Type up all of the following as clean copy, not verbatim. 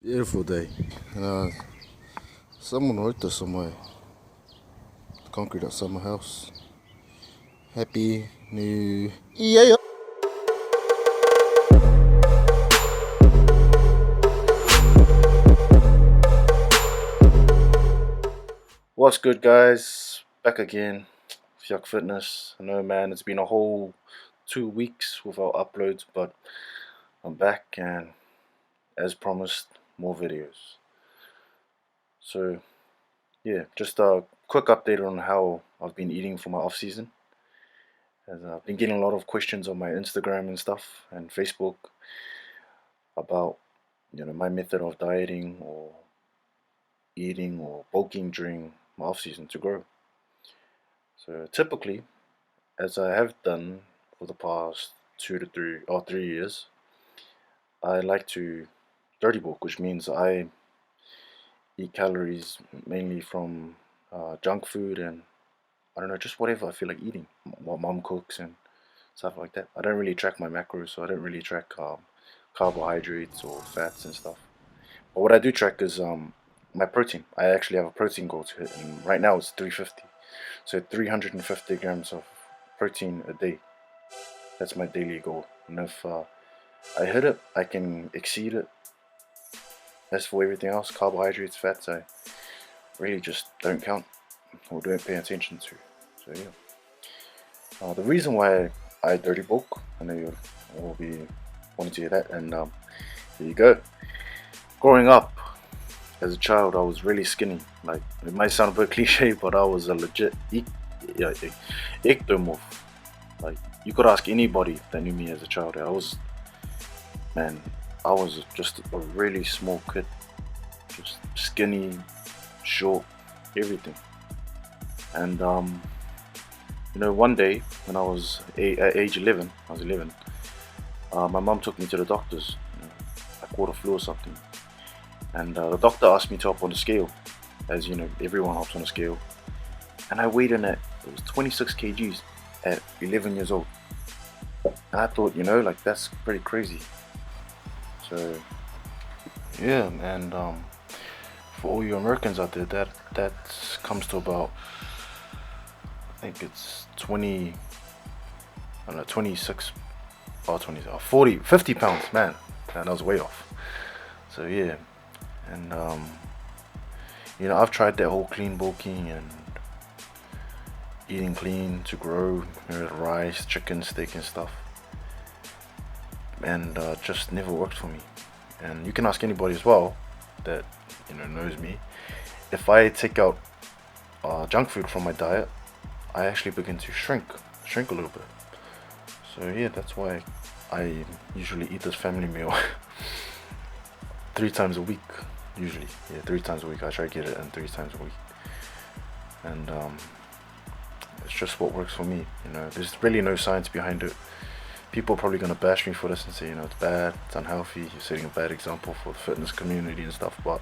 Beautiful day. Someone wrote this on my concrete outside my house. Happy New Year. What's good, guys? Back again with Yaki Fitness. I know, man, it's been a whole 2 weeks without uploads, but I'm back and, as promised, more videos. So, yeah, just a quick update on how I've been eating for my off season. As I've been getting a lot of questions on my Instagram and stuff and Facebook about my method of dieting or eating or bulking during my off season to grow. So typically, as I have done for the past 3 years, I like to dirty bulk, which means I eat calories mainly from junk food and I don't know, just whatever I feel like eating, what mom cooks and stuff like that. I don't really track my macros, so I don't really track carbohydrates or fats and stuff. But what I do track is my protein. I actually have a protein goal to hit, and right now it's 350. So 350 grams of protein a day. That's my daily goal. And if I hit it, I can exceed it. As for everything else, carbohydrates, fats, I really just don't count or don't pay attention to. So yeah. The reason why I dirty bulk, I know you will be wanting to hear that, and here you go. Growing up, as a child, I was really skinny. Like, it might sound a bit cliche, but I was a legit ectomorph. Like, you could ask anybody that knew me as a child. I was just a really small kid, just skinny, short, everything. And one day when I was at age 11, my mom took me to the doctors. I caught a flu or something. And the doctor asked me to hop on the scale, as you know, everyone hops on a scale. And I weighed in it was 26 kgs at 11 years old. And I thought, like that's pretty crazy. So, yeah, and for all you Americans out there, that comes to about, I think it's 20, I don't know, 26, or 20, 40, 50 pounds, man. That was way off. So yeah. And I've tried that whole clean bulking and eating clean to grow, rice, chicken, steak and stuff, and just never worked for me. And you can ask anybody as well that knows me. If I take out junk food from my diet, I actually begin to shrink a little bit. So yeah, that's why I usually eat this family meal 3 times a week. Usually, yeah, 3 times a week. I try to get it in 3 times a week, and it's just what works for me. There's really no science behind it. People are probably gonna bash me for this and say, it's bad, it's unhealthy, you're setting a bad example for the fitness community and stuff. But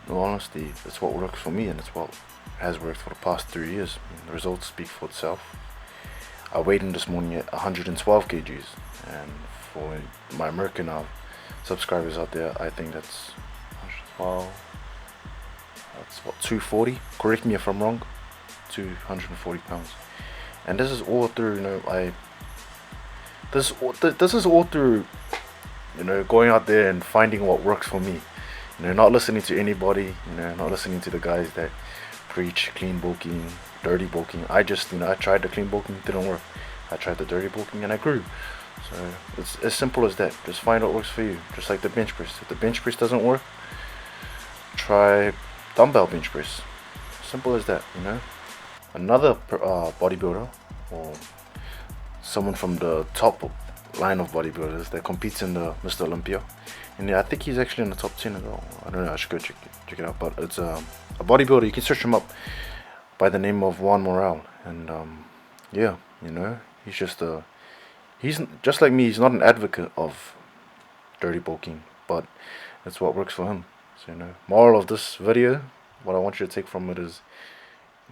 in all honesty, it's what works for me, and it's what has worked for the past 3 years. The results speak for itself. I weighed in this morning at 112 kgs, and for my American subscribers out there, I think that's 112. That's what, 240. Correct me if I'm wrong. 240 pounds, and this is all through. This is all through. Going out there and finding what works for me. Not listening to anybody. Not listening to the guys that preach clean bulking, dirty bulking. I just, I tried the clean bulking, didn't work. I tried the dirty bulking and I grew. So it's as simple as that. Just find what works for you. Just like the bench press. If the bench press doesn't work, try dumbbell bench press. Simple as that. Another bodybuilder or someone from the top line of bodybuilders that competes in the Mr. Olympia, and yeah, I think he's actually in the top 10 as well. I don't know. I should go check it out. But it's a bodybuilder. You can search him up by the name of Juan Morel, and yeah, he's just like me. He's not an advocate of dirty bulking, but it's what works for him. So moral of this video, what I want you to take from it is,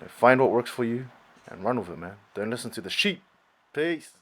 find what works for you and run with it, man. Don't listen to the sheep. Peace.